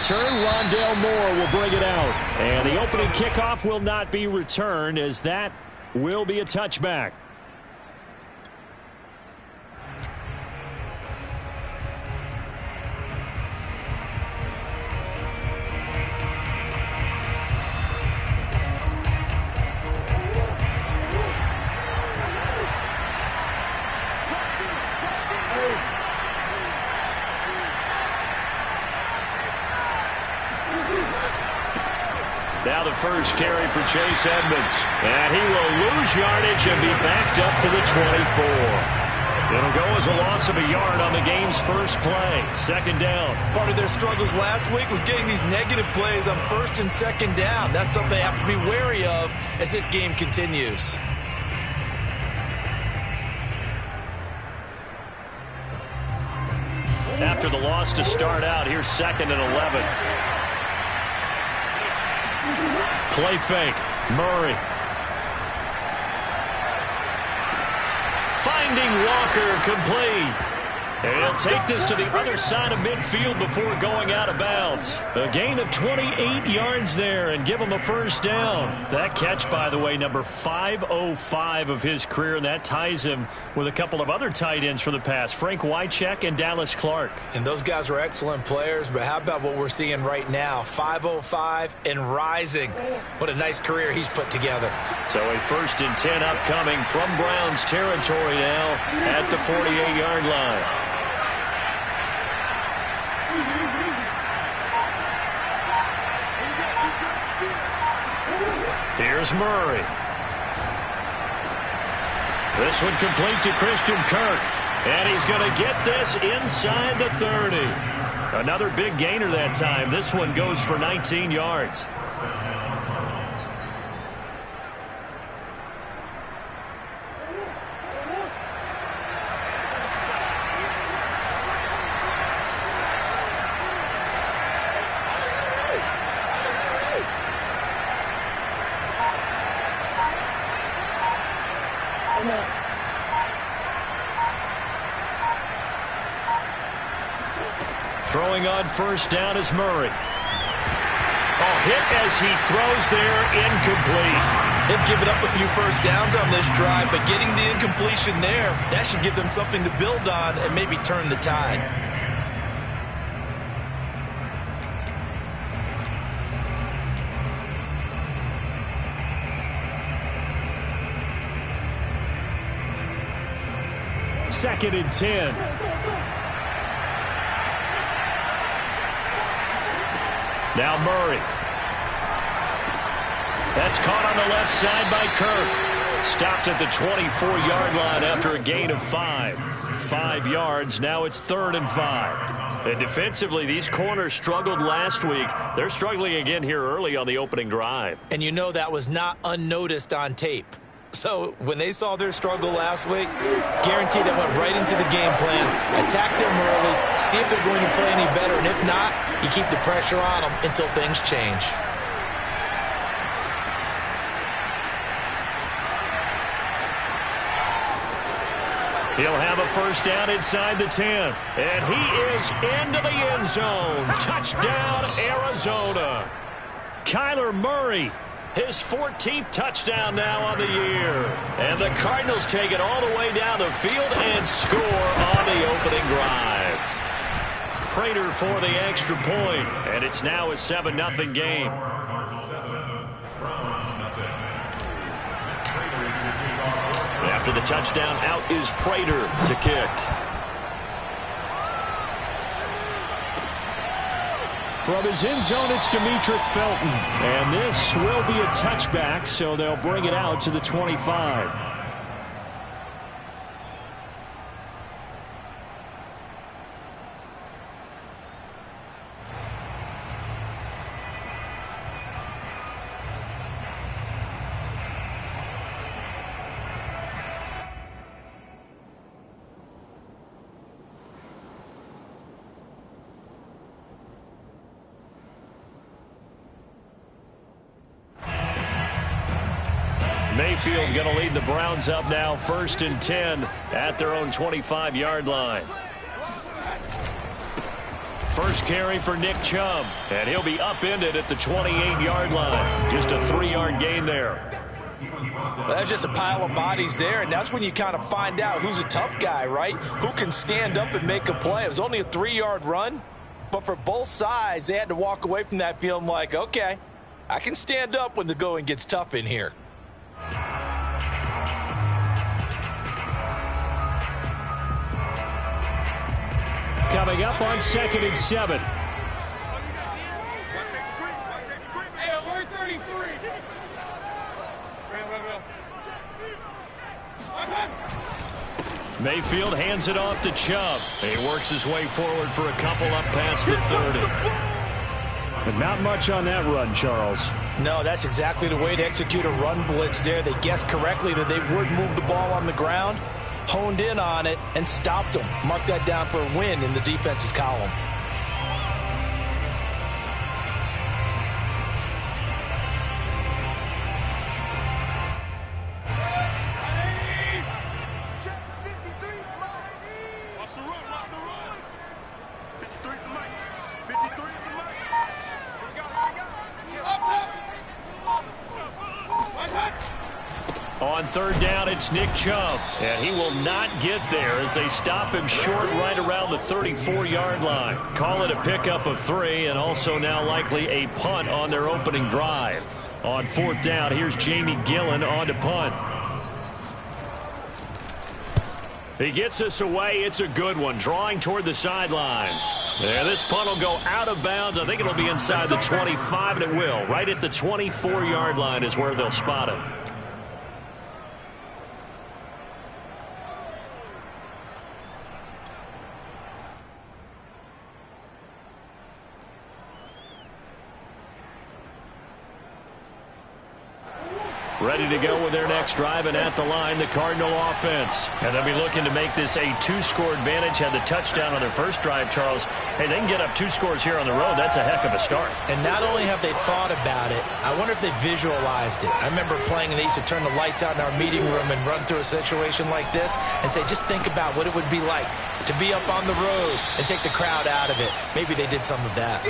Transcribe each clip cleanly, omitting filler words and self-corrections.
return. Rondale Moore will bring it out. And the opening kickoff will not be returned, as that will be a touchback. Now the first carry for Chase Edmonds. And he will lose yardage and be backed up to the 24. It'll go as a loss of a yard on the game's first play. Second down. Part of their struggles last week was getting these negative plays on first and second down. That's something they have to be wary of as this game continues. After the loss to start out, here's 2nd and 11. Play fake. Murray. Finding Walker, complete. And he'll take this to the other side of midfield before going out of bounds. A gain of 28 yards there and give him a first down. That catch, by the way, number 505 of his career, and that ties him with a couple of other tight ends for the past, Frank Wycheck and Dallas Clark. And those guys are excellent players, but how about what we're seeing right now? 505 and rising. What a nice career he's put together. So a 1st and 10 upcoming from Browns territory now at the 48-yard line. Here's Murray. This one complete to Christian Kirk. And he's going to get this inside the 30. Another big gainer that time. This one goes for 19 yards. Throwing on first down is Murray. Hit as he throws there, incomplete. They've given up a few first downs on this drive, but getting the incompletion there, that should give them something to build on and maybe turn the tide. Second and 10. Now Murray. That's caught on the left side by Kirk. Stopped at the 24-yard line after a gain of 5. 5 yards. Now it's 3rd and 5. And defensively, these corners struggled last week. They're struggling again here early on the opening drive. And you know that was not unnoticed on tape. So when they saw their struggle last week, guaranteed they went right into the game plan, attack them early, see if they're going to play any better, and if not, you keep the pressure on them until things change. He'll have a first down inside the 10. And he is into the end zone. Touchdown, Arizona. Kyler Murray, his 14th touchdown now on the year. And the Cardinals take it all the way down the field and score on the opening drive. Prater for the extra point, and it's now a 7-0 game. After the touchdown, out is Prater to kick. From his end zone, it's Demetric Felton. And this will be a touchback, so they'll bring it out to the 25. Mayfield going to lead the Browns up now, 1st and 10 at their own 25-yard line. First carry for Nick Chubb, and he'll be upended at the 28-yard line. Just a 3-yard gain there. Well, that's just a pile of bodies there, and that's when you kind of find out who's a tough guy, right? Who can stand up and make a play. It was only a 3-yard run, but for both sides, they had to walk away from that feeling like, okay, I can stand up when the going gets tough in here. Coming up on 2nd and 7. Mayfield hands it off to Chubb. He works his way forward for a couple up past the 30. But not much on that run, Charles. No, that's exactly the way to execute a run blitz there. They guessed correctly that they would move the ball on the ground, honed in on it, and stopped them. Mark that down for a win in the defense's column. On 3rd down, it's Nick Chubb, and he will not get there as they stop him short right around the 34-yard line. Call it a pickup of 3, and also now likely a punt on their opening drive. On 4th down, here's Jamie Gillen on to punt. He gets us away. It's a good one, drawing toward the sidelines. Yeah, this punt will go out of bounds. I think it'll be inside the 25, and it will. Right at the 24-yard line is where they'll spot it. Ready to go with their next drive, and at the line, the Cardinal offense. And they'll be looking to make this a 2-score advantage. Had the touchdown on their first drive, Charles. Hey, they can get up 2 scores here on the road. That's a heck of a start. And not only have they thought about it, I wonder if they visualized it. I remember playing, and they used to turn the lights out in our meeting room and run through a situation like this and say, just think about what it would be like to be up on the road and take the crowd out of it. Maybe they did some of that.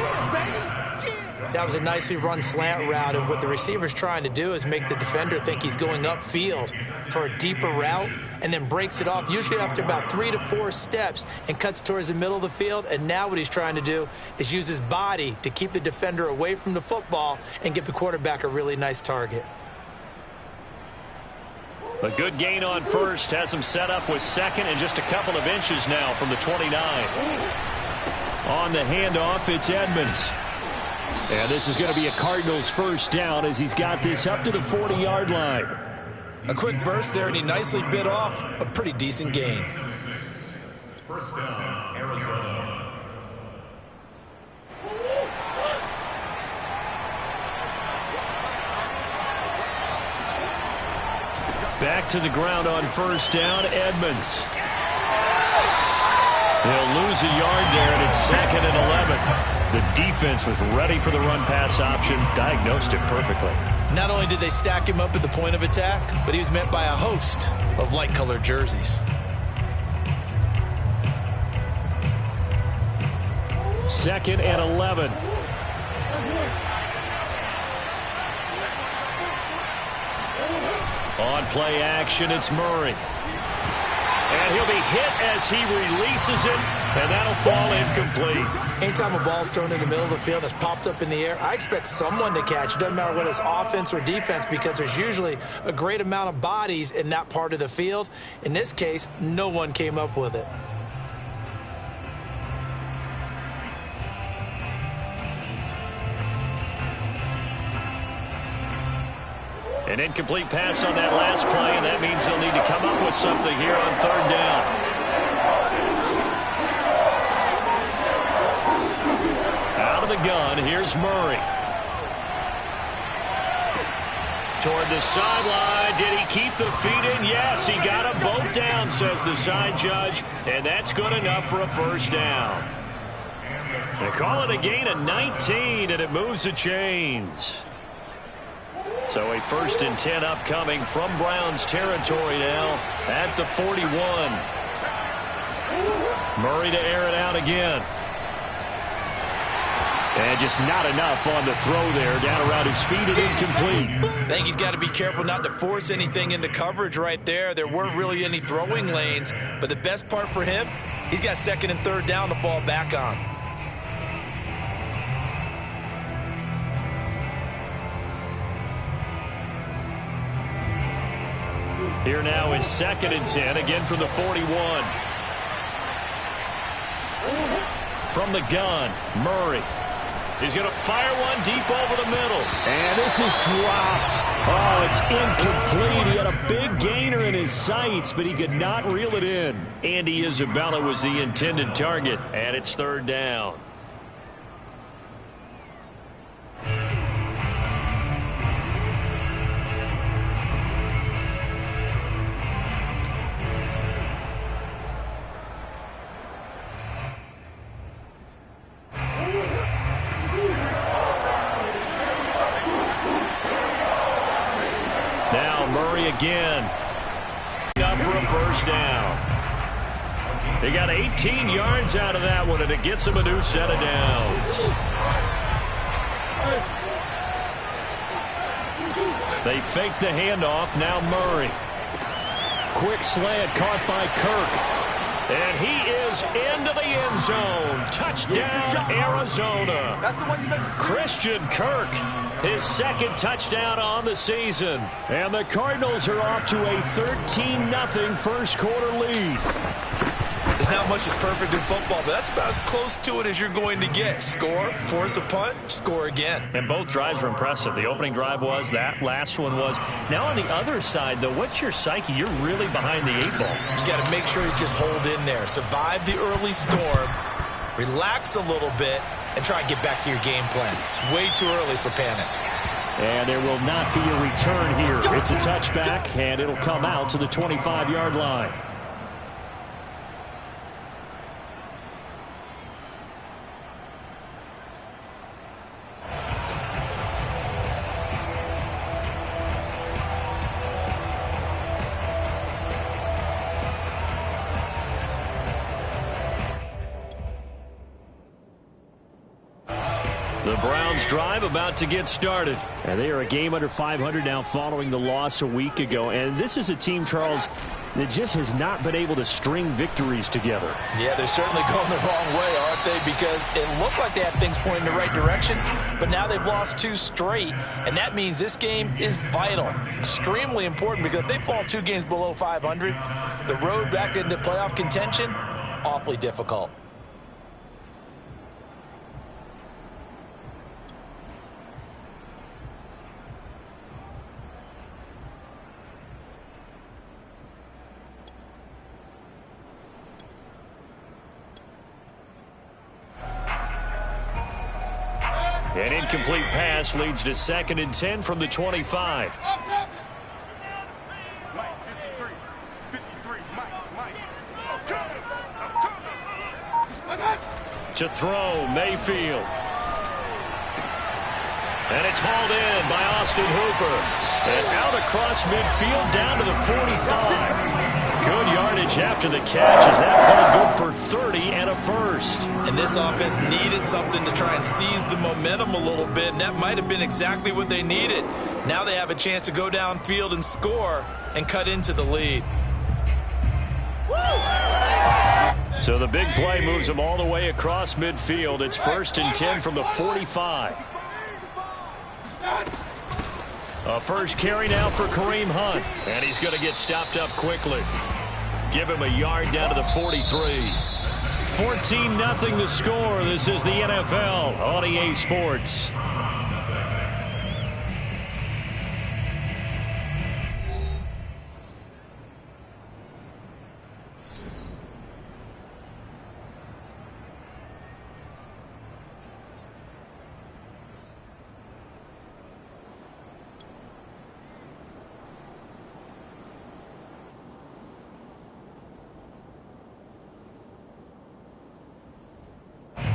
That was a nicely run slant route, and what the receiver's trying to do is make the defender think he's going upfield for a deeper route and then breaks it off, usually after about 3 to 4 steps, and cuts towards the middle of the field. And now what he's trying to do is use his body to keep the defender away from the football and give the quarterback a really nice target. A good gain on first, has him set up with 2nd and just a couple of inches now from the 29. On the handoff, it's Edmonds. And this is going to be a Cardinals first down as he's got this up to the 40-yard line. A quick burst there, and he nicely bit off a pretty decent gain. First down, Arizona. Back to the ground on first down, Edmonds. He'll lose a yard there, and it's 2nd and 11. The defense was ready for the run-pass option, diagnosed it perfectly. Not only did they stack him up at the point of attack, but he was met by a host of light-colored jerseys. 2nd and 11. On play action, it's Murray. And he'll be hit as he releases it, and that'll fall incomplete. Anytime a ball's thrown in the middle of the field that's popped up in the air, I expect someone to catch. It doesn't matter whether it's offense or defense, because there's usually a great amount of bodies in that part of the field. In this case, no one came up with it. An incomplete pass on that last play, and that means they'll need to come up with something here on 3rd down. Out of the gun, here's Murray. Toward the sideline. Did he keep the feet in? Yes, he got them both down, says the side judge, and that's good enough for a first down. They call it a gain of 19, and it moves the chains. So a 1st and 10 upcoming from Browns territory now at the 41. Murray to air it out again. And just not enough on the throw there. Down around his feet and incomplete. I think he's got to be careful not to force anything into coverage right there. There weren't really any throwing lanes, but the best part for him, he's got second and third down to fall back on. Here now is 2nd and 10, again from the 41. From the gun, Murray. He's going to fire one deep over the middle. And this is dropped. Oh, it's incomplete. He had a big gainer in his sights, but he could not reel it in. Andy Isabella was the intended target, and it's 3rd down. Again, up for a 1st down. They got 18 yards out of that one, and it gets them a new set of downs. They fake the handoff. Now Murray. Quick slant caught by Kirk. And he is into the end zone. Touchdown, Arizona. Christian Kirk, his 2nd touchdown on the season. And the Cardinals are off to a 13-0 first quarter lead. There's not much that's perfect in football, but that's about as close to it as you're going to get. Score, force a punt, score again. And both drives were impressive. The opening drive was, that last one was. Now on the other side, though, what's your psyche? You're really behind the 8 ball. You got to make sure you just hold in there. Survive the early storm, relax a little bit, and try and get back to your game plan. It's way too early for panic. And there will not be a return here. It's a touchback, and it'll come out to the 25-yard line. The Browns drive about to get started. And they are a game under 500 now following the loss a week ago. And this is a team, Charles, that just has not been able to string victories together. Yeah, they're certainly going the wrong way, aren't they? Because it looked like they had things pointing in the right direction, but now they've lost 2 straight, and that means this game is vital, extremely important, because if they fall 2 games below 500, the road back into playoff contention, awfully difficult. An incomplete pass leads to 2nd and 10 from the 25. To throw, Mayfield. And it's hauled in by Austin Hooper. And out across midfield down to the 45. Good yardage after the catch. Is that play good for 30 and a first? And this offense needed something to try and seize the momentum a little bit, and that might have been exactly what they needed. Now they have a chance to go downfield and score and cut into the lead. So the big play moves them all the way across midfield. It's 1st and 10 from the 45. A first carry now for Kareem Hunt. And he's going to get stopped up quickly. Give him a yard down to the 43. 14-0 the score. This is the NFL on EA Sports.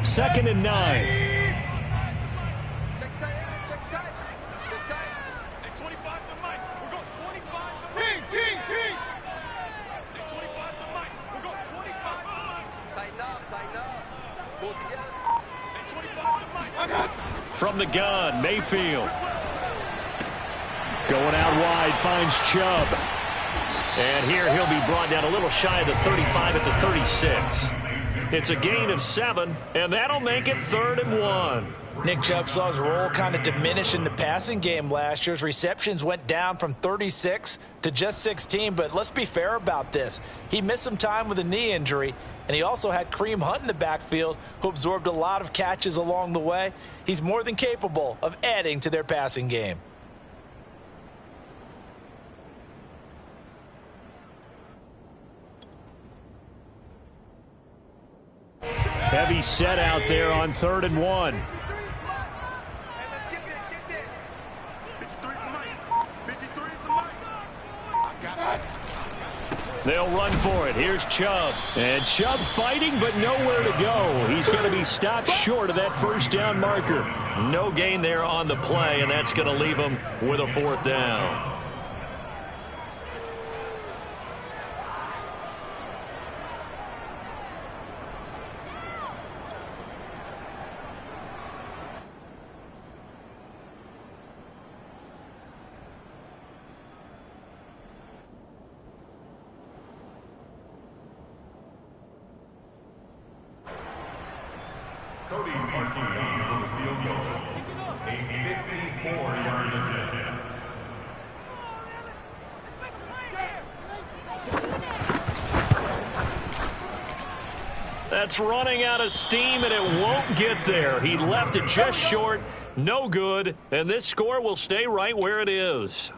Second and 9. Check tight. Hey, 25 to Mike. We're going 25 to Mike. King. Hey, 25 to Mike. We're going 25 to Mike. Tighten up. Pull together. Hey, 25 to Mike. From the gun, Mayfield. Going out wide, finds Chubb. And here he'll be brought down a little shy of the 35 at the 36. It's a gain of 7, and that'll make it 3rd and 1. Nick Chubb saw his role kind of diminish in the passing game last year. His receptions went down from 36 to just 16, but let's be fair about this. He missed some time with a knee injury, and he also had Kareem Hunt in the backfield, who absorbed a lot of catches along the way. He's more than capable of adding to their passing game. Heavy set out there on 3rd and 1. They'll run for it. Here's Chubb. And Chubb fighting, but nowhere to go. He's going to be stopped short of that first down marker. No gain there on the play, and that's going to leave him with a 4th down. Cody Parkey for the field goal. A 54-yard attempt. That's running out of steam, and it won't get there. He left it just short. No good. And this score will stay right where it is.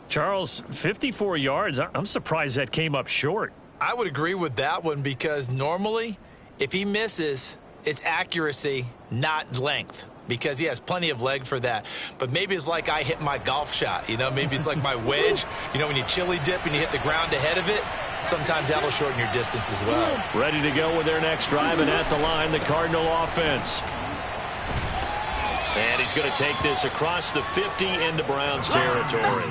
Charles, 54 yards. I'm surprised that came up short. I would agree with that one because normally, if he misses, it's accuracy, not length, because he has plenty of leg for that. But maybe it's like I hit my golf shot, maybe it's like my wedge. When you chili dip and you hit the ground ahead of it, sometimes that'll shorten your distance as well. Ready to go with their next drive, and at the line, the Cardinal offense. And he's going to take this across the 50 into Browns territory.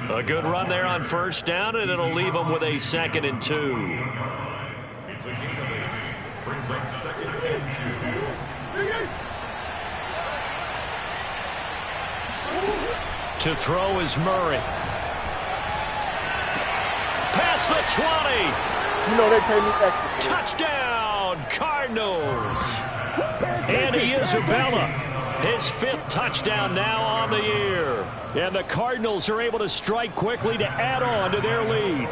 A good run there on first down, and it'll leave them with a 2nd and 2. It's a gain of 8. Brings up 2nd and 2. To throw is Murray. Past the 20. They pay me extra. Touchdown, Cardinals. Andy Isabella, his 5th touchdown now on the year. And the Cardinals are able to strike quickly to add on to their lead.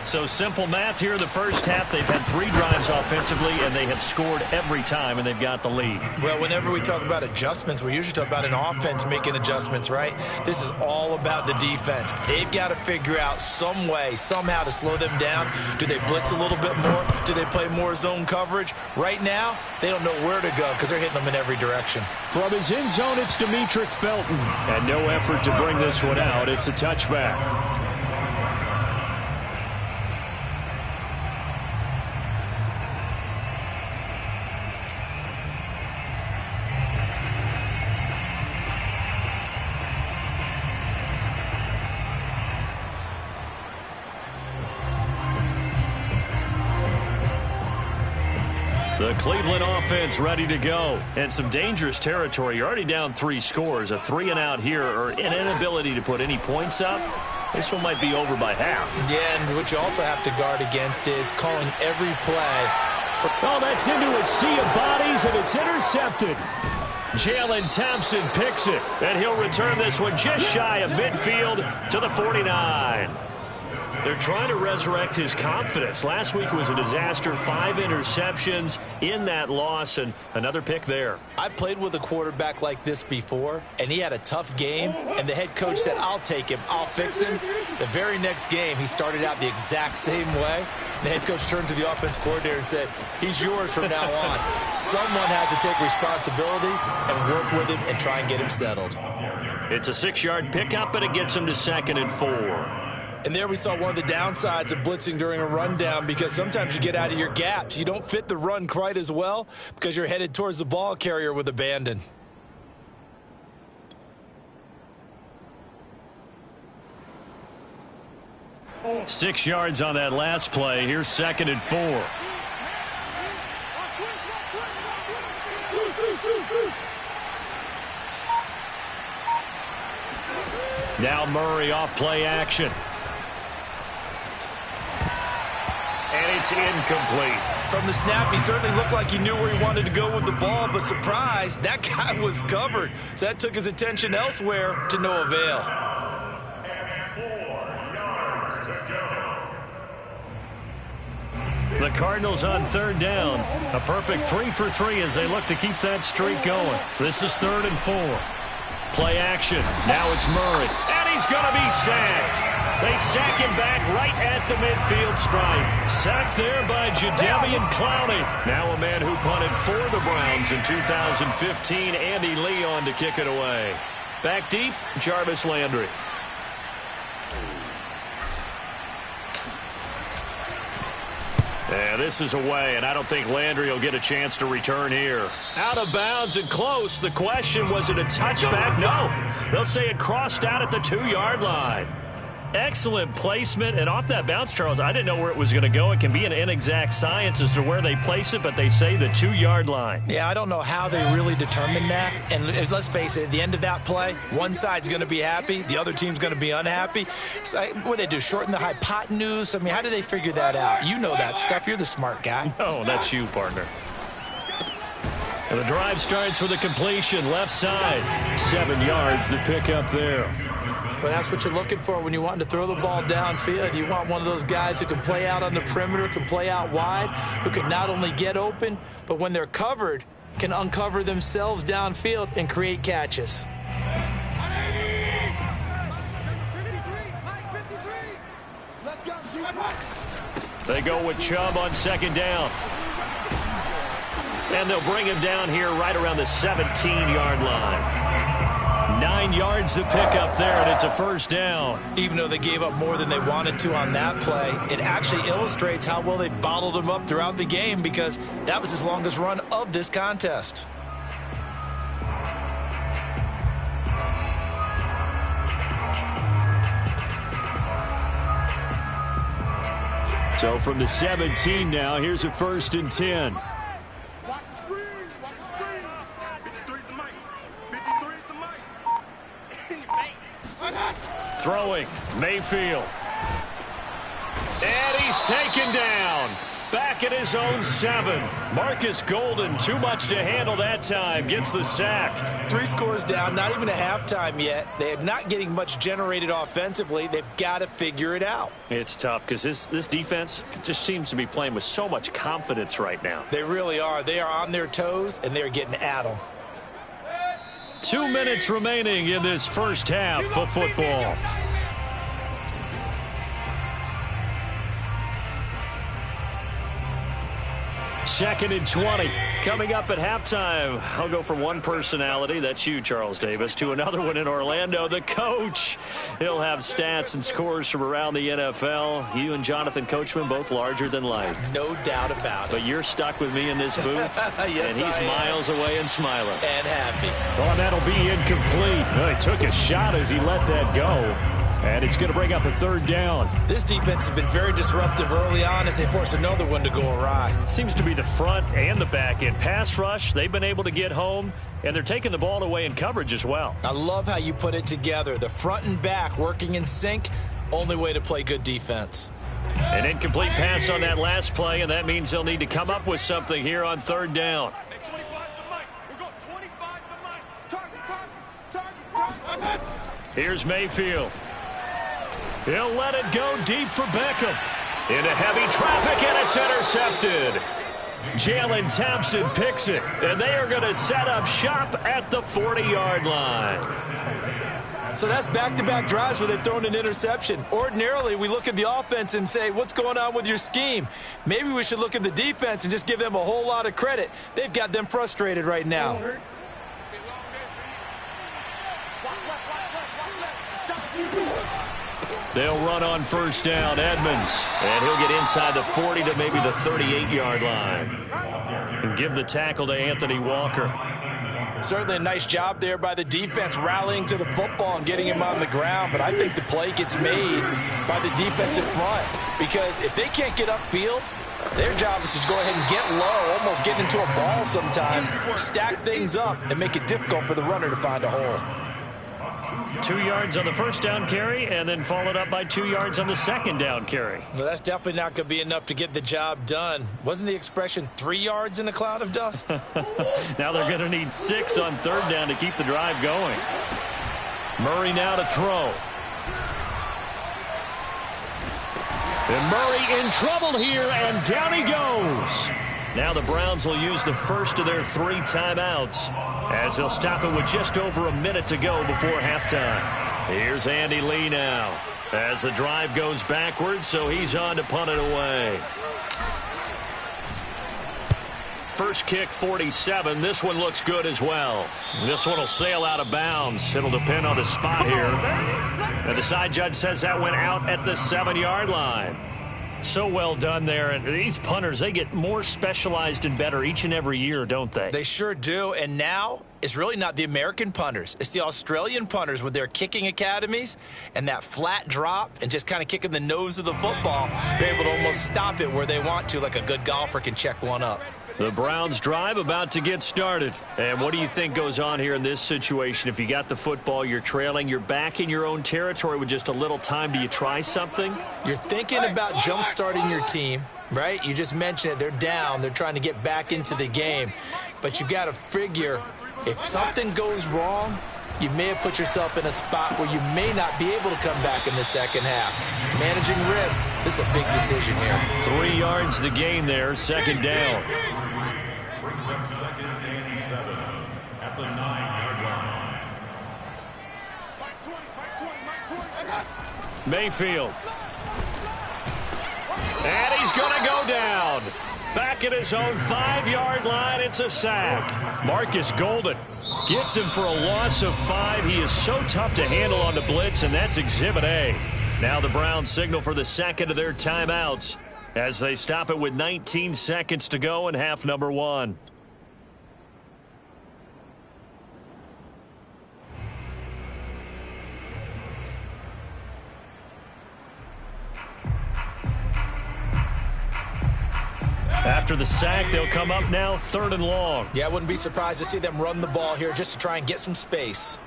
So simple math here in the first half. They've had 3 drives offensively, and they have scored every time, and they've got the lead. Well, whenever we talk about adjustments, we usually talk about an offense making adjustments, right? This is all about the defense. They've got to figure out some way, somehow to slow them down. Do they blitz a little bit more? Do they play more zone coverage? Right now, they don't know where to go because they're hitting them in every direction. From his end zone, it's Demetric Felton. And no effort to bring this one out. It's a touchback. The Cleveland offense ready to go. And some dangerous territory. You're already down 3 scores. A 3-and-out here, or an inability to put any points up. This one might be over by half. Yeah, and what you also have to guard against is calling every play. Oh, that's into a sea of bodies, and it's intercepted. Jalen Thompson picks it, and he'll return this one just shy of midfield to the 49. They're trying to resurrect his confidence. Last week was a disaster. 5 interceptions in that loss, and another pick there. I played with a quarterback like this before, and he had a tough game, and the head coach said, I'll take him, I'll fix him. The very next game, he started out the exact same way. The head coach turned to the offense coordinator and said, he's yours from now on. Someone has to take responsibility and work with him and try and get him settled. It's a 6-yard pickup, and it gets him to 2nd and 4. And there we saw one of the downsides of blitzing during a rundown, because sometimes you get out of your gaps. You don't fit the run quite as well because you're headed towards the ball carrier with abandon. Six yards on that last play. Here's 2nd and 4. Now Murray off play action. And it's incomplete. From the snap, he certainly looked like he knew where he wanted to go with the ball, but surprise, that guy was covered. So that took his attention elsewhere to no avail. The Cardinals on third down. A perfect 3 for 3 as they look to keep that streak going. This is 3rd and 4. Play action. Now it's Murray. And he's going to be sacked. They sack him back right at the midfield stripe. Sacked there by Jadeveon Clowney. Now a man who punted for the Browns in 2015, Andy Leon to kick it away. Back deep, Jarvis Landry. Yeah, this is away, and I don't think Landry will get a chance to return here. Out of bounds and close. The question, was it a touchback? No. They'll say it crossed out at the 2-yard line. Excellent placement, and off that bounce, Charles, I didn't know where it was going to go. It can be an inexact science as to where they place it, but they say the 2-yard line. Yeah, I don't know how they really determined that. And let's face it, at the end of that play, one side's going to be happy, the other team's going to be unhappy. So what they do, shorten the hypotenuse? I mean, how do they figure that out? You know that stuff. You're the smart guy. Oh, that's you, partner. And the drive starts with a completion, left side. 7 yards, the pickup there. But that's what you're looking for when you want to throw the ball downfield. You want one of those guys who can play out on the perimeter, can play out wide, who can not only get open, but when they're covered, can uncover themselves downfield and create catches. They go with Chubb on 2nd down. And they'll bring him down here right around the 17-yard line. 9 yards to pick up there, and it's a 1st down. Even though they gave up more than they wanted to on that play, it actually illustrates how well they bottled him up throughout the game, because that was his longest run of this contest. So from the 17 now, here's a 1st and 10. Watch the screen. Watch the screen. 53's the mic. 53's the mic. Throwing, Mayfield. And he's taken down. Back at his own 7. Marcus Golden, too much to handle that time, gets the sack. 3 scores down, not even a halftime yet. They're not getting much generated offensively. They've got to figure it out. It's tough because this defense just seems to be playing with so much confidence right now. They really are. They are on their toes, and they're getting at them. 2 minutes remaining in this first half of football. Second and 20. Coming up at halftime, I'll go from one personality, that's you, Charles Davis, to another one in Orlando, the coach. He'll have stats and scores from around the NFL. You and Jonathan Coachman, both larger than life. No doubt about it. But you're stuck with me in this booth, yes, and he's miles away and smiling. And happy. Well, that'll be incomplete. Well, he took a shot as he let that go. And it's going to bring up a 3rd down. This defense has been very disruptive early on as they force another one to go awry. It seems to be the front and the back end. Pass rush, they've been able to get home, and they're taking the ball away in coverage as well. I love how you put it together. The front and back working in sync, only way to play good defense. An incomplete pass on that last play, and that means they'll need to come up with something here on 3rd down. Next 25 the mic. We're going 25 the mic. Target. Here's Mayfield. He'll let it go deep for Beckham. Into heavy traffic, and it's intercepted. Jalen Thompson picks it, and they are going to set up shop at the 40-yard line. So that's back-to-back drives where they've thrown an interception. Ordinarily, we look at the offense and say, what's going on with your scheme? Maybe we should look at the defense and just give them a whole lot of credit. They've got them frustrated right now. They'll run on 1st down, Edmonds. And he'll get inside the 40 to maybe the 38-yard line. And give the tackle to Anthony Walker. Certainly a nice job there by the defense rallying to the football and getting him on the ground, but I think the play gets made by the defensive front, because if they can't get upfield, their job is to go ahead and get low, almost get into a ball sometimes, stack things up, and make it difficult for the runner to find a hole. 2 yards on the first down carry, and then followed up by 2 yards on the second down carry. Well, that's definitely not going to be enough to get the job done. Wasn't the expression 3 yards in a cloud of dust? Now they're going to need 6 on third down to keep the drive going. Murray now to throw. And Murray in trouble here, and down he goes. Now the Browns will use the first of their 3 timeouts as they'll stop it with just over a minute to go before halftime. Here's Andy Lee now as the drive goes backwards, so he's on to punt it away. First kick, 47. This one looks good as well. This one will sail out of bounds. It'll depend on the spot here. And the side judge says that went out at the 7-yard line. So well done there. And these punters, they get more specialized and better each and every year, don't they? They sure do. And now it's really not the American punters. It's the Australian punters with their kicking academies and that flat drop and just kind of kicking the nose of the football. They're able to almost stop it where they want to, like a good golfer can check one up. The Browns drive about to get started. And what do you think goes on here in this situation? If you got the football, you're trailing, you're back in your own territory with just a little time. Do you try something? You're thinking about jump-starting your team, right? You just mentioned it. They're down. They're trying to get back into the game. But you got to figure if something goes wrong, you may have put yourself in a spot where you may not be able to come back in the second half. Managing risk, this is a big decision here. 3 yards the gain there, second down. Brings up 2nd and 7 at the 9-yard line. Mayfield. And he's going to go down. Back at his own 5-yard line, it's a sack. Marcus Golden gets him for a loss of 5. He is so tough to handle on the blitz, and that's Exhibit A. Now the Browns signal for the second of their timeouts as they stop it with 19 seconds to go in half number 1. After the sack, they'll come up now 3rd and long. Yeah, I wouldn't be surprised to see them run the ball here just to try and get some space.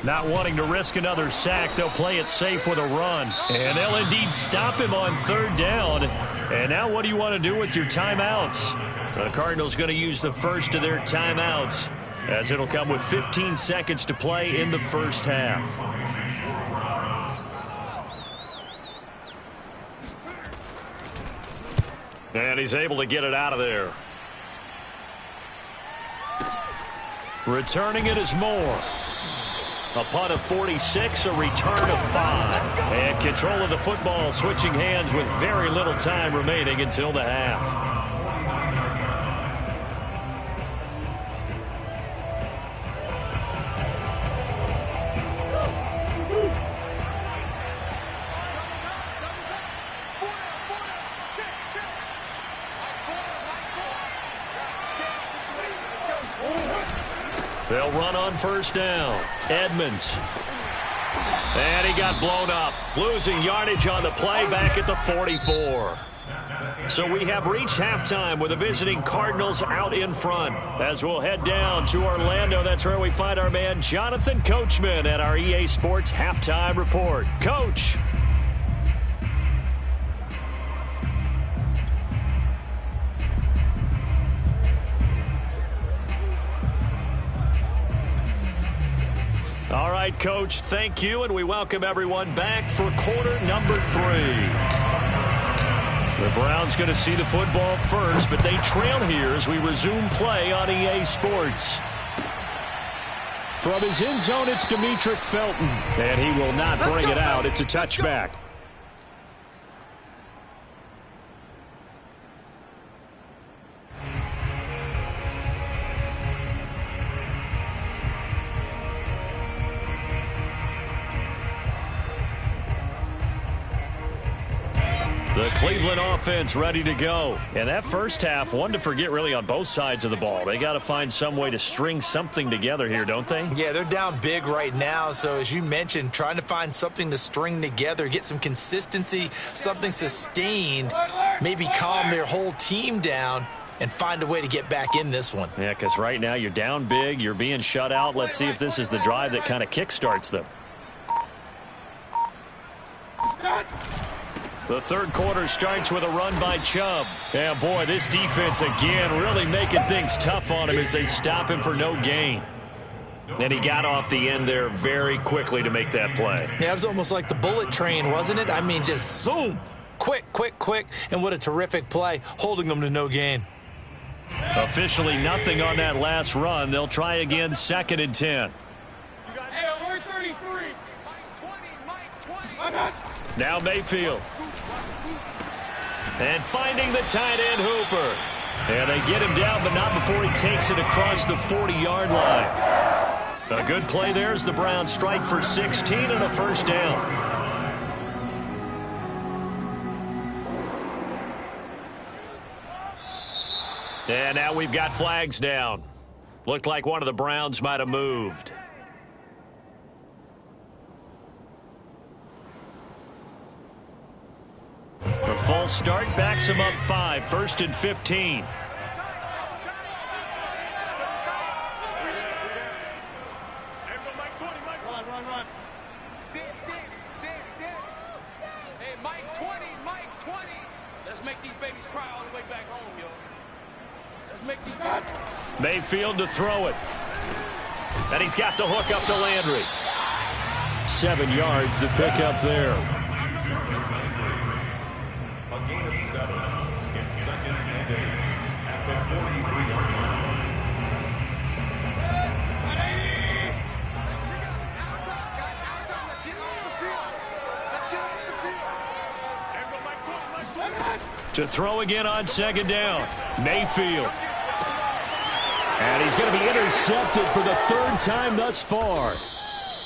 Not wanting to risk another sack, they'll play it safe with a run. And they'll indeed stop him on 3rd down. And now what do you want to do with your timeouts? The Cardinals going to use the first of their timeouts as it'll come with 15 seconds to play in the first half. And he's able to get it out of there. Returning it is Moore. A punt of 46, a return of 5. And control of the football switching hands with very little time remaining until the half. They'll run on first down. Edmonds. And he got blown up. Losing yardage on the play back at the 44. So we have reached halftime with the visiting Cardinals out in front. As we'll head down to Orlando, that's where we find our man Jonathan Coachman at our EA Sports Halftime Report. Coach. All right, Coach, thank you, and we welcome everyone back for quarter number 3. The Browns going to see the football first, but they trail here as we resume play on EA Sports. From his end zone, it's Demetric Felton, and he will not bring it out. It's a touchback. The Cleveland offense ready to go. And that first half, one to forget really on both sides of the ball. They got to find some way to string something together here, don't they? Yeah, they're down big right now. So as you mentioned, trying to find something to string together, get some consistency, something sustained, maybe calm their whole team down. and find a way to get back in this one. Yeah, because right now you're down big. You're being shut out. Let's see if this is the drive that kind of kickstarts them. The third quarter starts with a run by Chubb. Yeah, boy, this defense again really making things tough on him as they stop him for no gain. And he got off the end there very quickly to make that play. Yeah, it was almost like the bullet train, wasn't it? I mean, just zoom. Quick, quick, quick. And what a terrific play, holding them to no gain. Officially nothing on that last run. They'll try again, 2nd and 10. Hey, alert 33. Mike 20. Now Mayfield. And finding the tight end Hooper. And they get him down, but not before he takes it across the 40-yard line. A good play there as the Browns strike for 16 and a first down. And now we've got flags down. Looked like one of the Browns might have moved. The false start backs him up 5, 1st and 15. Run. Hey, Mike 20. Let's make these babies cry all the way back home, yo. Let's make these babies. Mayfield to throw it. And he's got the hook up to Landry. 7 yards to pick up there. A gain of 7. It's 2nd and 8 at the 43-yard line. To throw again on 2nd down. Mayfield. And he's going to be intercepted for the 3rd time thus far.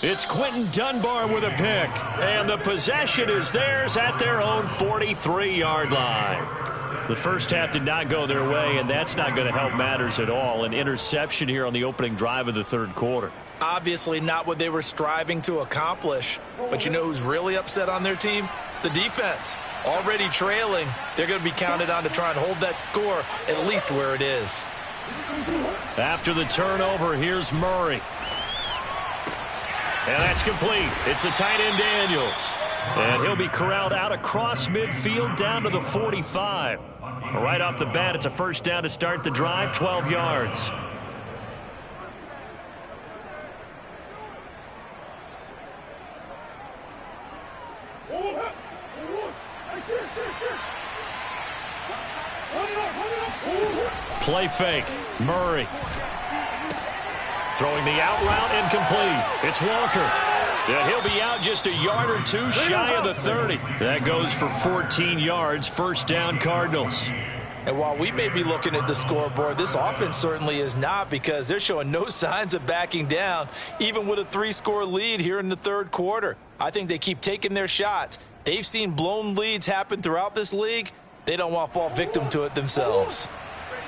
It's Quentin Dunbar with a pick. And the possession is theirs at their own 43-yard line. The first half did not go their way, and that's not going to help matters at all. An interception here on the opening drive of the 3rd quarter. Obviously not what they were striving to accomplish. But you know who's really upset on their team? The defense. Already trailing, they're going to be counted on to try and hold that score at least where it is. After the turnover, here's Murray. And that's complete. It's the tight end Daniels. And he'll be corralled out across midfield down to the 45. Right off the bat, it's a first down to start the drive, 12 yards. Play fake. Murray. Throwing the out route incomplete. It's Walker. And he'll be out just a yard or two shy of the 30. That goes for 14 yards. First down, Cardinals. And while we may be looking at the scoreboard, this offense certainly is not, because they're showing no signs of backing down, even with a 3-score lead here in the 3rd quarter. I think they keep taking their shots. They've seen blown leads happen throughout this league. They don't want to fall victim to it themselves.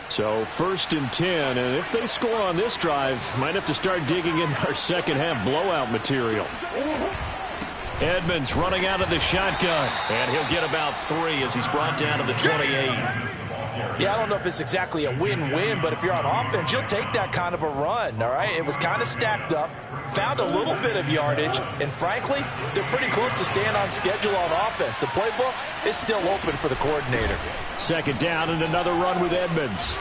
So 1st and 10, and if they score on this drive, might have to start digging in our second half blowout material. Edmonds running out of the shotgun, and he'll get about 3 as he's brought down to the 28. Yeah, I don't know if it's exactly a win-win, but if you're on offense, you'll take that kind of a run, all right? It was kind of stacked up, found a little bit of yardage, and frankly, they're pretty close to staying on schedule on offense. The playbook is still open for the coordinator. 2nd down and another run with Edmonds.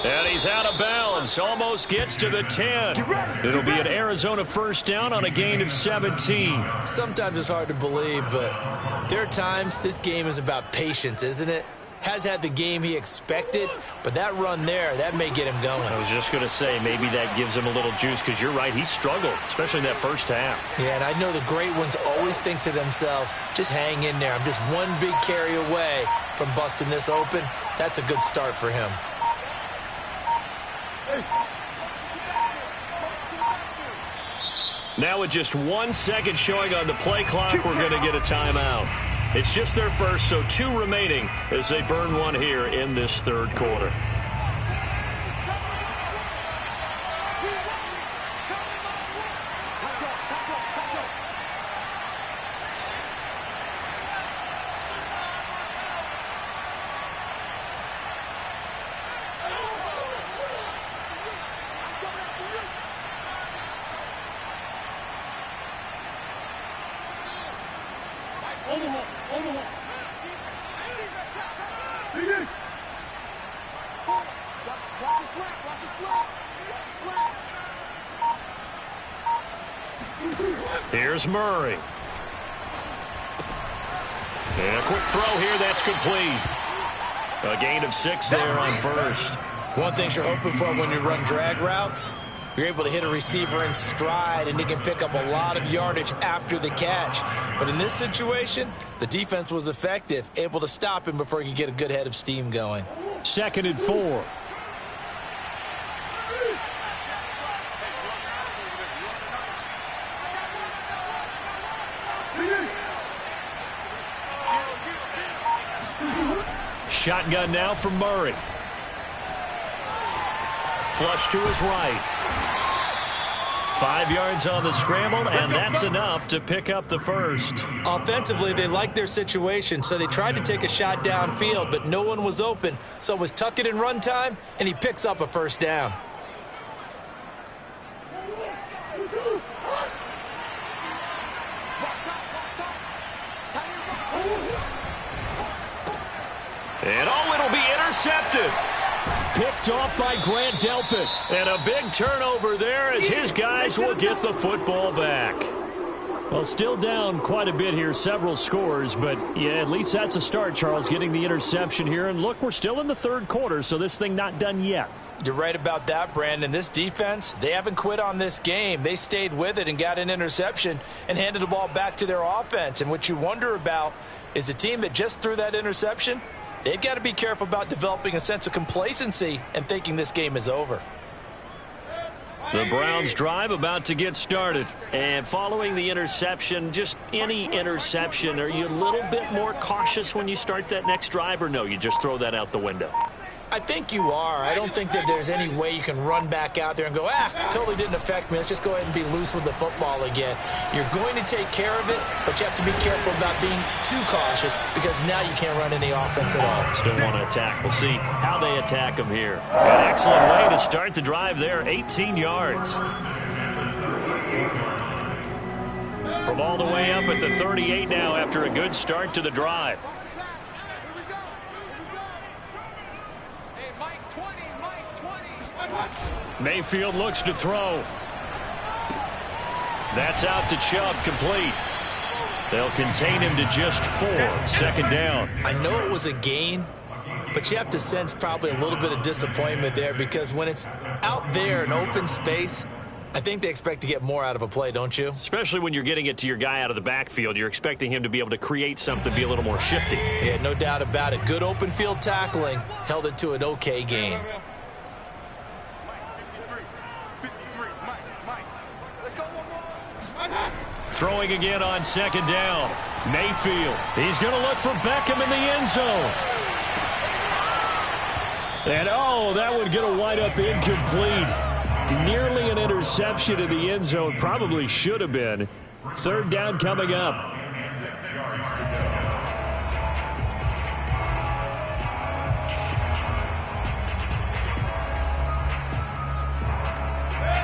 And he's out of bounds, almost gets to the 10. It'll be an Arizona first down on a gain of 17. Sometimes it's hard to believe, but there are times this game is about patience, isn't it? Has had the game he expected, but that run there, that may get him going. I was just going to say, maybe that gives him a little juice, because you're right, he struggled, especially in that first half. Yeah, and I know the great ones always think to themselves, just hang in there. I'm just one big carry away from busting this open. That's a good start for him. Now with just 1 second showing on the play clock, we're going to get a timeout. It's just their first, so 2 remaining as they burn one here in this 3rd quarter. Here's Murray. And a quick throw here, that's complete. A gain of 6 there on first. One thing you're hoping for when you run drag routes, you're able to hit a receiver in stride, and he can pick up a lot of yardage after the catch. But in this situation, the defense was effective, able to stop him before he could get a good head of steam going. 2nd and 4. Shotgun now from Murray. Flush to his right. 5 yards on the scramble, and that's enough to pick up the first. Offensively, they liked their situation, so they tried to take a shot downfield, but no one was open. So it was tuck it in run time, and he picks up a first down. And it'll be intercepted. Picked off by Grant Delpit. And a big turnover there as his guys will get the football back. Well, still down quite a bit here, several scores, but yeah, at least that's a start, Charles, getting the interception here. And look, we're still in the 3rd quarter, so this thing not done yet. You're right about that, Brandon. This defense, they haven't quit on this game. They stayed with it and got an interception and handed the ball back to their offense. And what you wonder about is the team that just threw that interception, they've got to be careful about developing a sense of complacency and thinking this game is over. The Browns drive about to get started. And following the interception, just any interception, are you a little bit more cautious when you start that next drive, or no, you just throw that out the window? I think you are. I don't think that there's any way you can run back out there and go, totally didn't affect me. Let's just go ahead and be loose with the football again. You're going to take care of it, but you have to be careful about being too cautious because now you can't run any offense at all. Still want to attack. We'll see how they attack them here. An excellent way to start the drive there, 18 yards. From all the way up at the 38 now after a good start to the drive. Mayfield looks to throw. That's out to Chubb, complete. They'll contain him to just 4, 2nd down. I know it was a gain, but you have to sense probably a little bit of disappointment there because when it's out there in open space, I think they expect to get more out of a play, don't you? Especially when you're getting it to your guy out of the backfield. You're expecting him to be able to create something, be a little more shifty. Yeah, no doubt about it. Good open field tackling held it to an okay gain. Throwing again on 2nd down. Mayfield. He's going to look for Beckham in the end zone. And, that would get a wide-up incomplete. Nearly an interception in the end zone. Probably should have been. 3rd down coming up.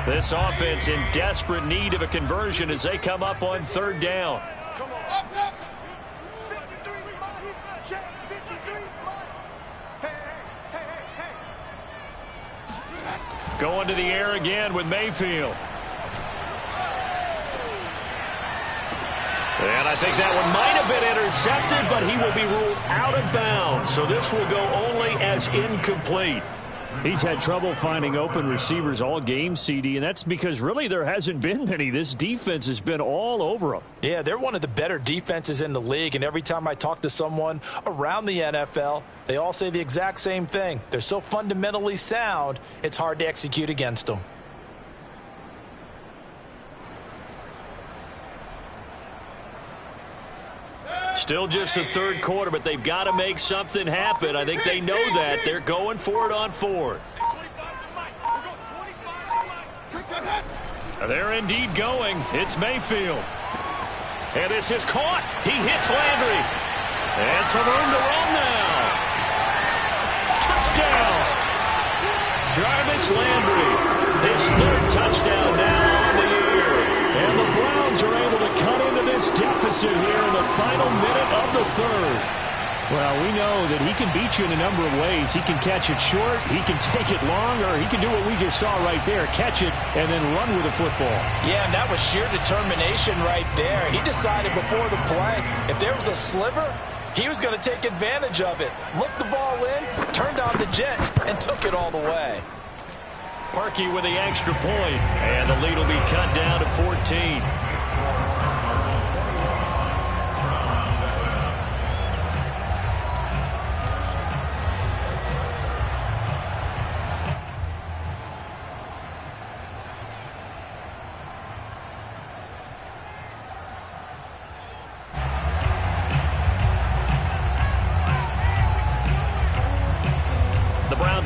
This offense in desperate need of a conversion as they come up on 3rd down. Going to the air again with Mayfield. And I think that one might have been intercepted, but he will be ruled out of bounds. So this will go only as incomplete. He's had trouble finding open receivers all game, CD, and that's because really there hasn't been many. This defense has been all over them. Yeah, they're one of the better defenses in the league, and every time I talk to someone around the NFL, they all say the exact same thing. They're so fundamentally sound, it's hard to execute against them. Still just the 3rd quarter, but they've got to make something happen. I think they know that. They're going for it on 4th. They're indeed going. It's Mayfield. And this is caught. He hits Landry. And some room to run now. Touchdown. Jarvis Landry. His 3rd touchdown now on the year. And the Browns are able to cut into this deficit here in the final minute of the 3rd. Well, we know that he can beat you in a number of ways. He can catch it short, he can take it long, or he can do what we just saw right there, catch it and then run with the football. Yeah, and that was sheer determination right there. He decided before the play, if there was a sliver, he was going to take advantage of it. Looked the ball in, turned on the jets, and took it all the way. Parkey with the extra point, and the lead will be cut down to 14.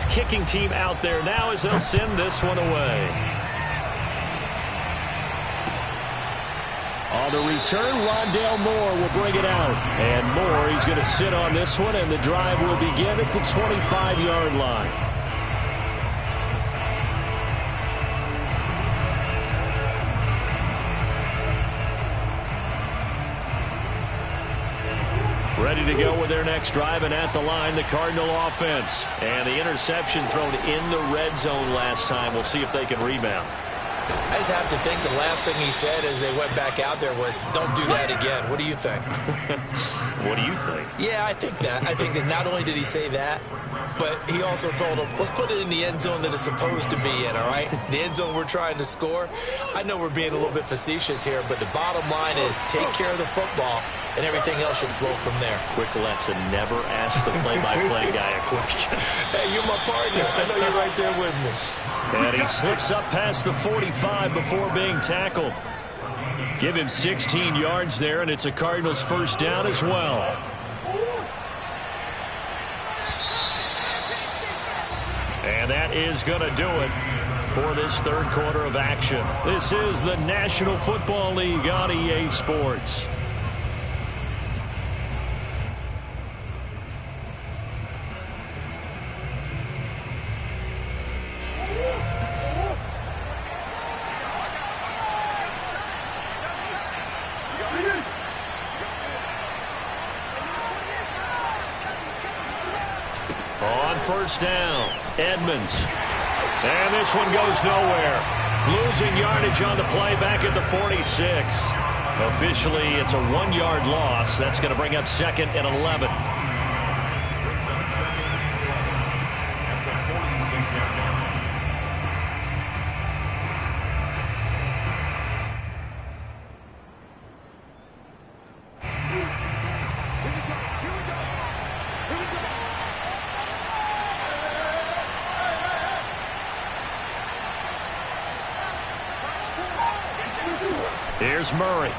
Kicking team out there now as they'll send this one away. On the return, Rondale Moore will bring it out. And Moore, he's going to sit on this one, and the drive will begin at the 25-yard line. Ready to go with their next drive, and at the line, the Cardinal offense. And the interception thrown in the red zone last time. We'll see if they can rebound. I just have to think the last thing he said as they went back out there was, don't do that again. What do you think? What do you think? Yeah, I think that. I think that not only did he say that, but he also told him, let's put it in the end zone that it's supposed to be in, all right? The end zone we're trying to score. I know we're being a little bit facetious here, but the bottom line is take care of the football, and everything else should flow from there. Quick lesson, never ask the play-by-play guy a question. Hey, you're my partner. I know you're right there with me. And he slips up past the 45 before being tackled. Give him 16 yards there, and it's a Cardinals first down as well. And that is going to do it for this third quarter of action. This is the National Football League on EA Sports. On first down, Edmonds. And this one goes nowhere. Losing yardage on the play back at the 46. Officially, it's a 1-yard loss. That's going to bring up second and 11. Here's Murray.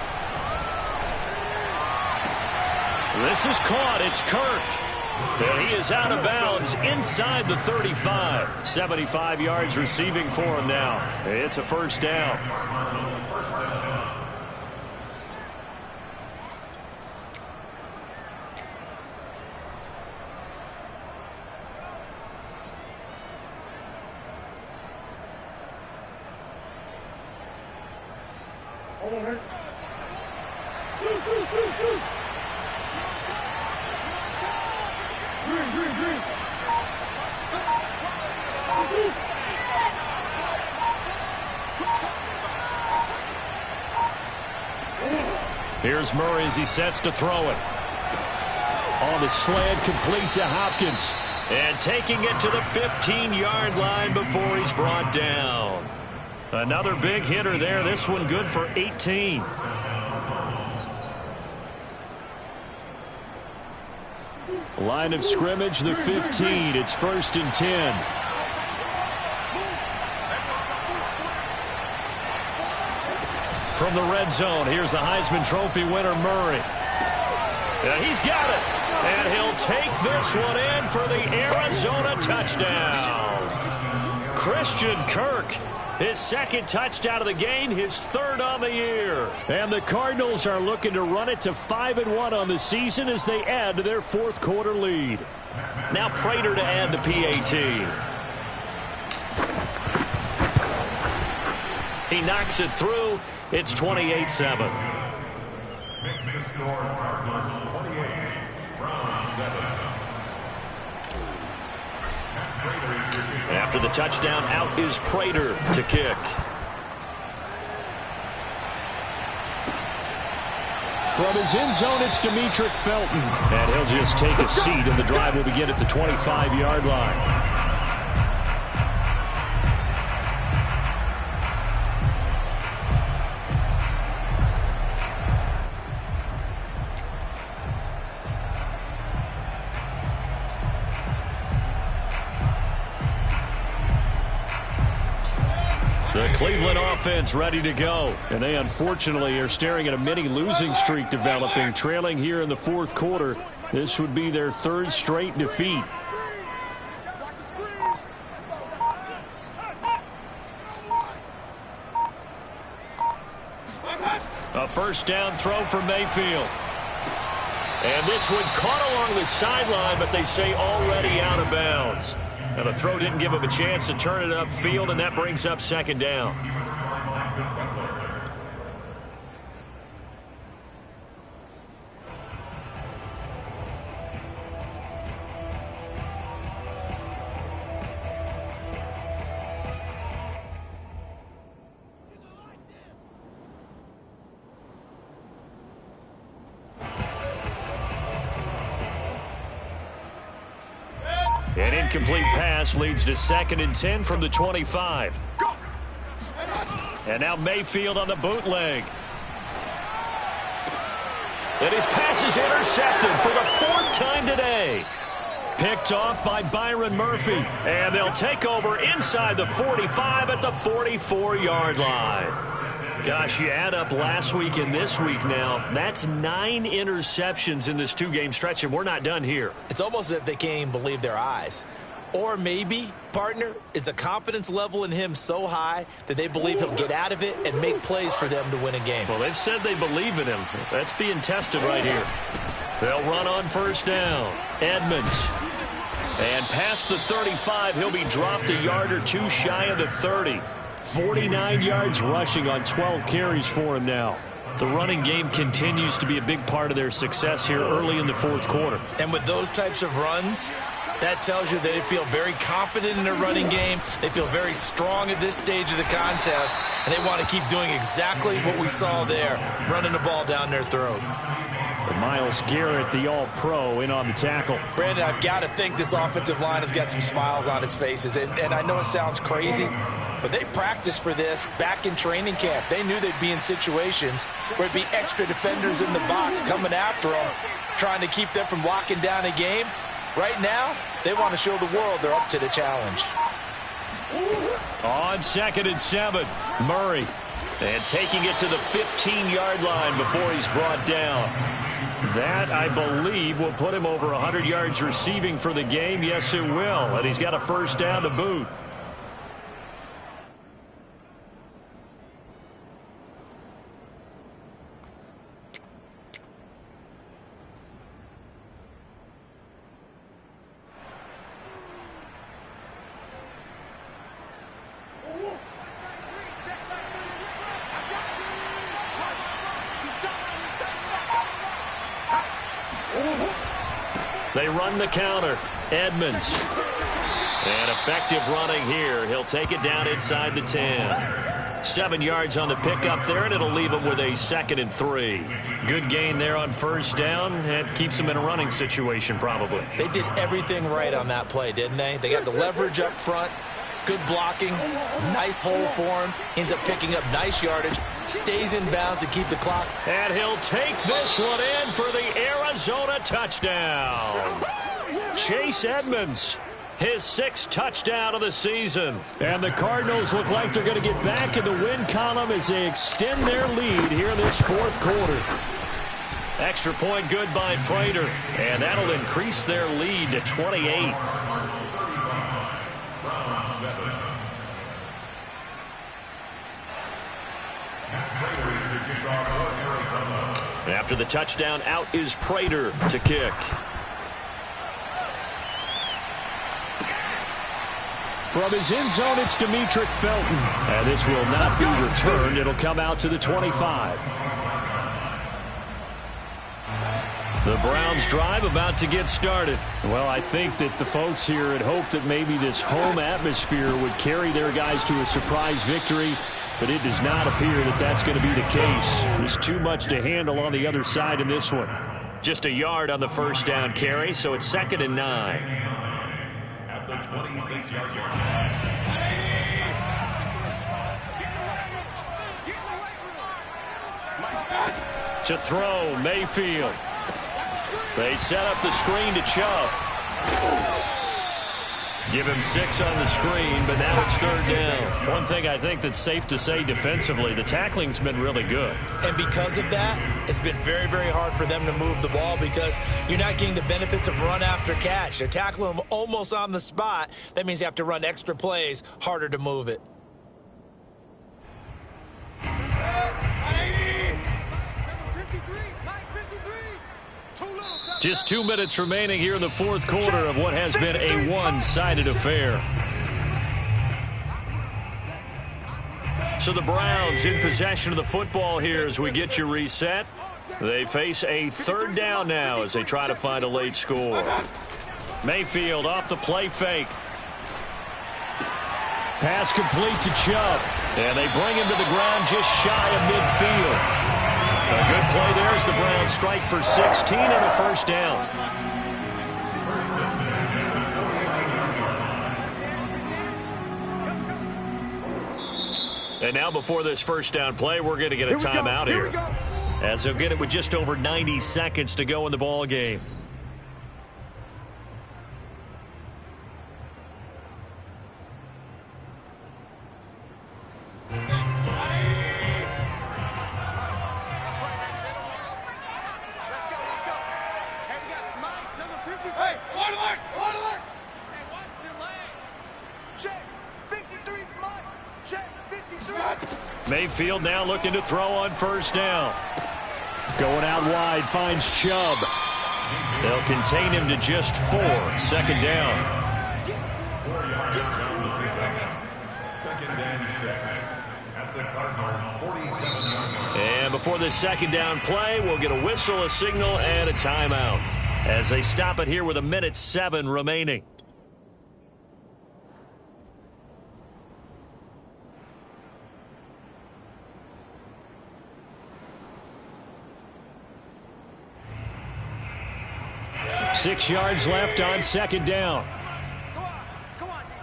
This is caught. It's Kirk. And he is out of bounds inside the 35. 75 yards receiving for him now. It's a first down. Here's Murray as he sets to throw it. On the slant, complete to Hopkins. And taking it to the 15-yard line before he's brought down. Another big hitter there. This one good for 18. Line of scrimmage, the 15. It's 1st and 10. From the red zone, here's the Heisman Trophy winner, Murray. Yeah, he's got it. And he'll take this one in for the Arizona touchdown. Christian Kirk, his second touchdown of the game, his third on the year. And the Cardinals are looking to run it to 5-1 on the season as they add to their fourth quarter lead. Now Prater to add the PAT. He knocks it through. It's 28-7. Makes the score Cardinals 28, After the touchdown, out is Prater to kick. From his end zone, it's Demetric Felton. And he'll just take a seat, and the drive will begin at the 25-yard line. The Cleveland offense ready to go. And they unfortunately are staring at a mini losing streak developing, trailing here in the fourth quarter. This would be their third straight defeat. A first down throw for Mayfield. And this one caught along the sideline, but they say already out of bounds. Now the throw didn't give him a chance to turn it upfield, and that brings up second down. An incomplete pass leads to 2nd and 10 from the 25. And now Mayfield on the bootleg. And his pass is intercepted for the 4th time today. Picked off by Byron Murphy. And they'll take over inside the 45 at the 44-yard line. Gosh, you add up last week and this week now, that's 9 interceptions in this 2-game stretch, and we're not done here. It's almost as if they can't even believe their eyes. Or maybe, partner, is the confidence level in him so high that they believe he'll get out of it and make plays for them to win a game. Well, they've said they believe in him. That's being tested right here. They'll run on first down. Edmonds. And past the 35, he'll be dropped a yard or two shy of the 30. 49 yards rushing on 12 carries for him now. The running game continues to be a big part of their success here early in the fourth quarter. And with those types of runs, that tells you they feel very confident in their running game. They feel very strong at this stage of the contest, and they want to keep doing exactly what we saw there, running the ball down their throat. Myles Garrett, the all-pro, in on the tackle. Brandon, I've got to think this offensive line has got some smiles on its faces, and I know it sounds crazy, but they practiced for this back in training camp. They knew they'd be in situations where it'd be extra defenders in the box coming after them, trying to keep them from locking down a game. Right now, they want to show the world they're up to the challenge. On 2nd and 7, Murray. And taking it to the 15-yard line before he's brought down. That, I believe, will put him over 100 yards receiving for the game. Yes, it will. And he's got a first down to boot. They run the counter. Edmonds. And effective running here. He'll take it down inside the 10. 7 yards on the pickup there, and it'll leave him with a 2nd and 3. Good gain there on first down. It keeps him in a running situation probably. They did everything right on that play, didn't they? They got the leverage up front. Good blocking. Nice hole for him. Ends up picking up nice yardage. Stays in bounds to keep the clock. And he'll take this one in for the Arizona touchdown. Chase Edmonds, his 6th touchdown of the season. And the Cardinals look like they're going to get back in the win column as they extend their lead here in this fourth quarter. Extra point good by Prater. And that'll increase their lead to 28. After the touchdown, out is Prater to kick. From his end zone, it's Demetric Felton. And this will not be returned. It'll come out to the 25. The Browns drive about to get started. Well, I think that the folks here had hoped that maybe this home atmosphere would carry their guys to a surprise victory, but it does not appear that that's going to be the case. There's too much to handle on the other side in this one. Just a yard on the first down carry, so it's 2nd and 9. At the 26-yard line. To throw, Mayfield. They set up the screen to Chubb. Give him 6 on the screen, but now it's 3rd down. One thing I think that's safe to say defensively, the tackling's been really good. And because of that, it's been very, very hard for them to move the ball because you're not getting the benefits of run after catch. They're tackling them almost on the spot. That means you have to run extra plays, harder to move it. Just 2 minutes remaining here in the 4th quarter of what has been a one-sided affair. So the Browns in possession of the football here as we get you reset. They face a 3rd down now as they try to find a late score. Mayfield off the play fake. Pass complete to Chubb. And they bring him to the ground just shy of midfield. A good play there as the Browns strike for 16 and a 1st down. And now before this 1st down play, we're going to get a timeout here. As they'll get it with just over 90 seconds to go in the ball game. Mayfield now looking to throw on 1st down. Going out wide, finds Chubb. They'll contain him to just 4. 2nd down. 4 yards down the pickup. 2nd and 6. At the Cardinals' 47-yard line. And before this 2nd down play, we'll get a whistle, a signal, and a timeout. As they stop it here with 1:07 remaining. Six yards left on 2nd down. Come on, D.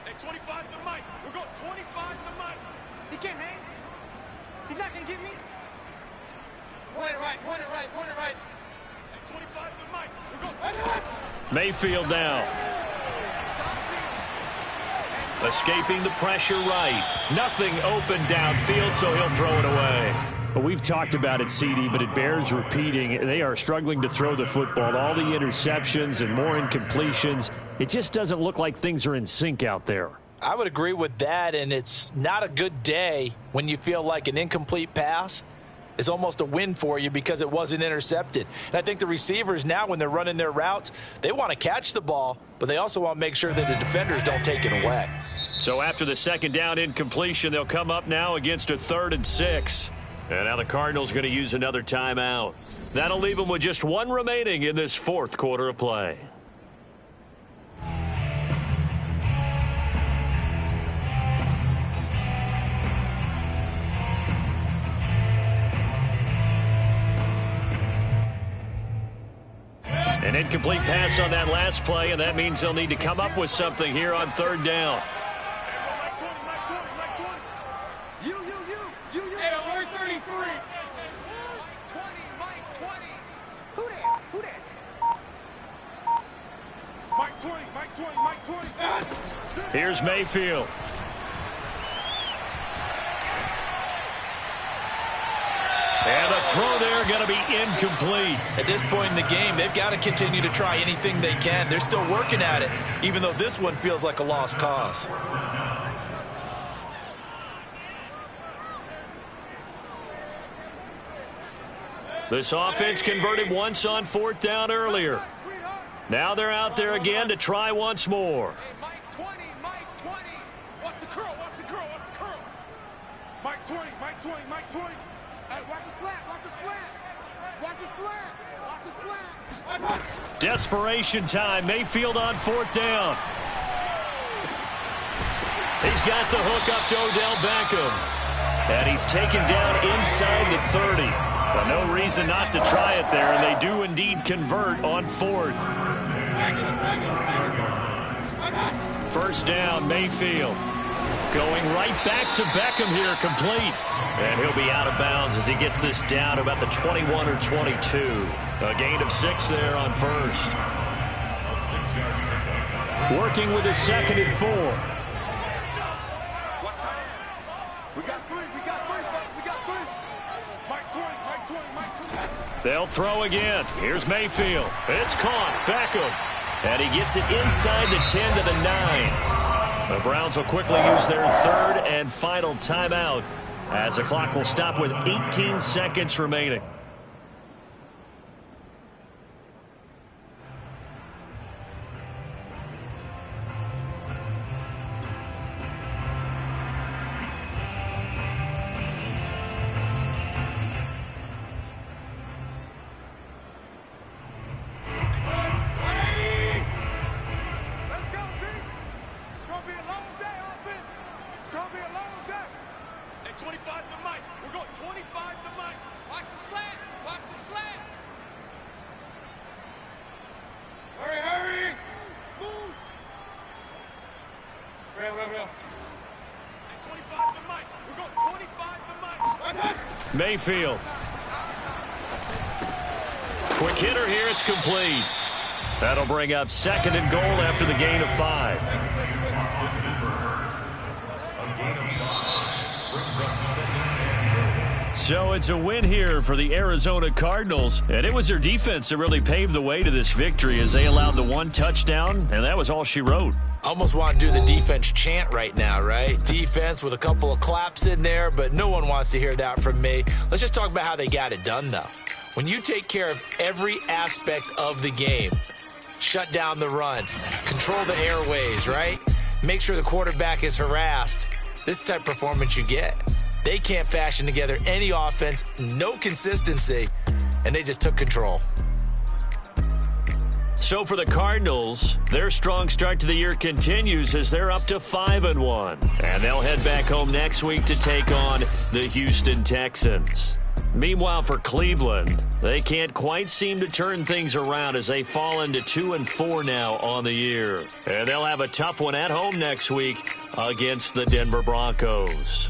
Hey, 25 to Mike. We're going 25 to Mike. He can't hang. He's not going to get me. Point it right, point it right, point it right. Hey, 25 to Mike. We're going. Mayfield now. Escaping the pressure right. Nothing open downfield, so he'll throw it away. Well, we've talked about it, CD, but it bears repeating. They are struggling to throw the football. All the interceptions and more incompletions. It just doesn't look like things are in sync out there. I would agree with that, and it's not a good day when you feel like an incomplete pass is almost a win for you because it wasn't intercepted. And I think the receivers now, when they're running their routes, they want to catch the ball, but they also want to make sure that the defenders don't take it away. So after the 2nd down incompletion, they'll come up now against a 3rd and 6. And now the Cardinals going to use another timeout. That'll leave them with just 1 remaining in this 4th quarter of play. An incomplete pass on that last play, and that means they'll need to come up with something here on 3rd down. Here's Mayfield. And the throw there going to be incomplete. At this point in the game, they've got to continue to try anything they can. They're still working at it, even though this one feels like a lost cause. This offense converted once on 4th down earlier. Now they're out there again to try once more. Hey, Mike 20, Mike 20. Watch the curl, watch the curl, watch the curl. Mike 20, Mike 20, Mike 20. Hey, watch the slant, watch the slant. Desperation time. Mayfield on 4th down. He's got the hook up to Odell Beckham. And he's taken down inside the 30. But no reason not to try it there, and they do indeed convert on 4th. 1st down, Mayfield. Going right back to Beckham here, complete. And he'll be out of bounds as he gets this down about the 21 or 22. A gain of 6 there on 1st. Working with his 2nd and 4. We got three, Mike 20. They'll throw again. Here's Mayfield. It's caught. Beckham. And he gets it inside the 10 to the 9. The Browns will quickly use their 3rd and final timeout as the clock will stop with 18 seconds remaining. Mayfield. Quick hitter here. It's complete. That'll bring up 2nd and goal after the gain of 5. So it's a win here for the Arizona Cardinals, and it was their defense that really paved the way to this victory as they allowed the 1 touchdown, and that was all she wrote. Almost want to do the defense chant right now, right? Defense with a couple of claps in there, but no one wants to hear that from me. Let's just talk about how they got it done, though. When you take care of every aspect of the game, shut down the run, control the airways, right? Make sure the quarterback is harassed. This type of performance you get. They can't fashion together any offense, no consistency, and they just took control. So for the Cardinals, their strong start to the year continues as they're up to 5-1. And they'll head back home next week to take on the Houston Texans. Meanwhile, for Cleveland, they can't quite seem to turn things around as they fall into 2-4 now on the year. And they'll have a tough one at home next week against the Denver Broncos.